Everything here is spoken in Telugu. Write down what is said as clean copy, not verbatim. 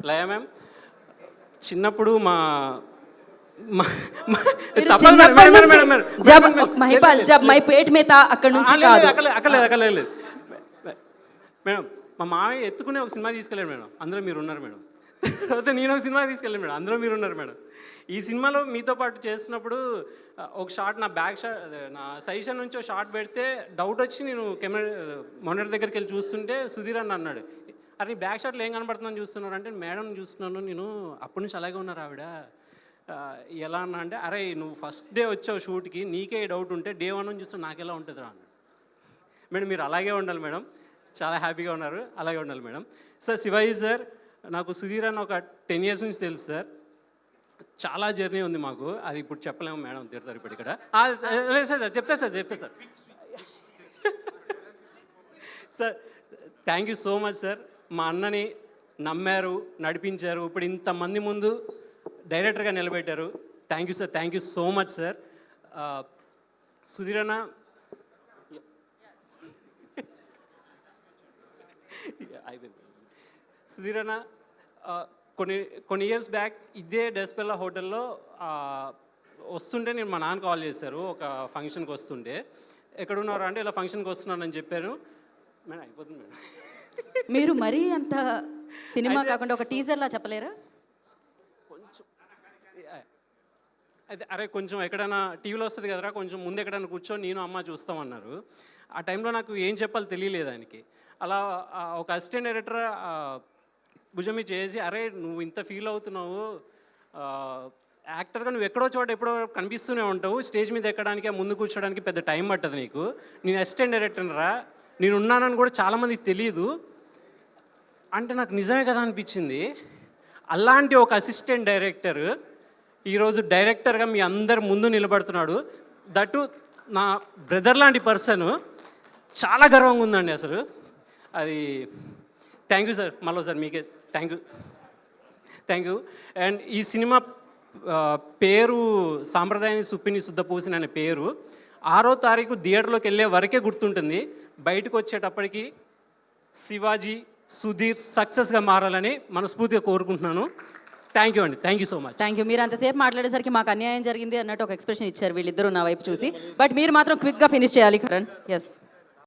లయ మ్యామ్, చిన్నప్పుడు మా మహిపాల్ జబ్ మై పేట్ మే తా అక్కడ నుంచి కాదు. అక్కర్లేదు మేడం. మా మామయ్య ఎత్తుకునే ఒక సినిమా తీసుకెళ్ళాడు మేడం, అందులో మీరు ఉన్నారు మేడం. అయితే నేను ఒక సినిమా తీసుకెళ్ళాను మేడం, అందులో మీరు ఉన్నారు మేడం. ఈ సినిమాలో మీతో పాటు చేస్తున్నప్పుడు ఒక షాట్, నా బ్యాక్ షాట్, నా సైషన్ నుంచి ఒక షాట్ పెడితే డౌట్ వచ్చి నేను కెమెరా మానిటర్ దగ్గరికి వెళ్ళి చూస్తుంటే సుధీర్ అన్న అన్నాడు, అరే నీ బ్యాక్ షాట్లో ఏం కనబడుతుందని చూస్తున్నారు అంటే, మేడం చూస్తున్నాను నేను, అప్పటి నుంచి అలాగే ఉన్నారు ఆవిడ. ఎలా అన్నా అంటే, అరే నువ్వు ఫస్ట్ డే వచ్చావు షూట్కి, నీకే డౌట్ ఉంటే డే 1 నుంచి చూస్తే నాకు ఎలా ఉంటుంది రా అన్నాడు. మేడం మీరు అలాగే ఉండాలి మేడం, చాలా హ్యాపీగా ఉన్నారు, అలాగే ఉండాలి మేడం. సార్ శివాజీ సార్, నాకు సుధీర్ అని ఒక 10 years నుంచి తెలుసు సార్. చాలా జర్నీ ఉంది మాకు, అది ఇప్పుడు చెప్పలేము మేడం, తిడతారు ఇప్పుడు ఇక్కడ. సార్ చెప్తా sir sir thank you so much sir. మా అన్నని నమ్మారు, నడిపించారు, ఇప్పుడు ఇంతమంది ముందు డైరెక్టర్గా నిలబెట్టారు. Thank you sir, thank you so much sir. Sudheer అన్న, సుధీర్ అన్న కొన్ని ఇయర్స్ బ్యాక్ ఇదే డెస్పెల్లా హోటల్లో వస్తుంటే నేను మా నాన్న కాల్ చేశారు, ఒక ఫంక్షన్కి వస్తుంటే. ఎక్కడున్నారు అంటే, ఇలా ఫంక్షన్కి వస్తున్నానని చెప్పాను మేడం. అయిపోతుంది మేడం. మీరు మరీ అంత సినిమా కాకుండా ఒక టీజర్లా చెప్పలేరా? కొంచెం అయితే, అరే కొంచెం ఎక్కడైనా టీవీలో వస్తుంది కదరా, కొంచెం ముందు ఎక్కడైనా కూర్చొని నేను అమ్మ చూస్తామన్నారు. ఆ టైంలో నాకు ఏం చెప్పాలో తెలియలేదు ఆయనకి. అలా ఒక అసిస్టెంట్ డైరెక్టర్ భుజమి చేసి, అరే నువ్వు ఇంత ఫీల్ అవుతున్నావు, యాక్టర్గా నువ్వు ఎక్కడో చోట ఎప్పుడో కనిపిస్తూనే ఉంటావు, స్టేజ్ మీద ఎక్కడానికి ముందు కూర్చోడానికి పెద్ద టైం పట్టదు నీకు, నేను అసిస్టెంట్ డైరెక్టర్ రా, నేను ఉన్నానని కూడా చాలామందికి తెలియదు అంటే నాకు నిజమే కదా అనిపించింది. అలాంటి ఒక అసిస్టెంట్ డైరెక్టర్ ఈరోజు డైరెక్టర్గా మీ అందరి ముందు నిలబడుతున్నాడు. దట్టు నా బ్రదర్ లాంటి పర్సన్. చాలా గర్వంగా ఉందండి అసలు. అది థ్యాంక్ యూ సార్, మళ్ళీ సార్ మీకే థ్యాంక్ యూ. అండ్ ఈ సినిమా పేరు సాంప్రదాయాన్ని సుప్పిని శుద్ధ పూసిన అనే పేరు 6వ తారీఖు థియేటర్లోకి వెళ్ళే వరకే గుర్తుంటుంది. బయటకు వచ్చేటప్పటికి శివాజీ, సుధీర్ సక్సెస్గా మారాలని మనస్ఫూర్తిగా కోరుకుంటున్నాను. థ్యాంక్ యూ అండి, thank you so much. Thank you. మీరు అంతసేపు మాట్లాడేసరికి మాకు అన్యాయం జరిగింది అన్నట్టు ఒక ఎక్స్ప్రెషన్ ఇచ్చారు వీళ్ళిద్దరూ నా వైపు చూసి. బట్ మీరు మాత్రం క్విక్గా ఫినిష్ చేయాలి కరణ్. ఎస్.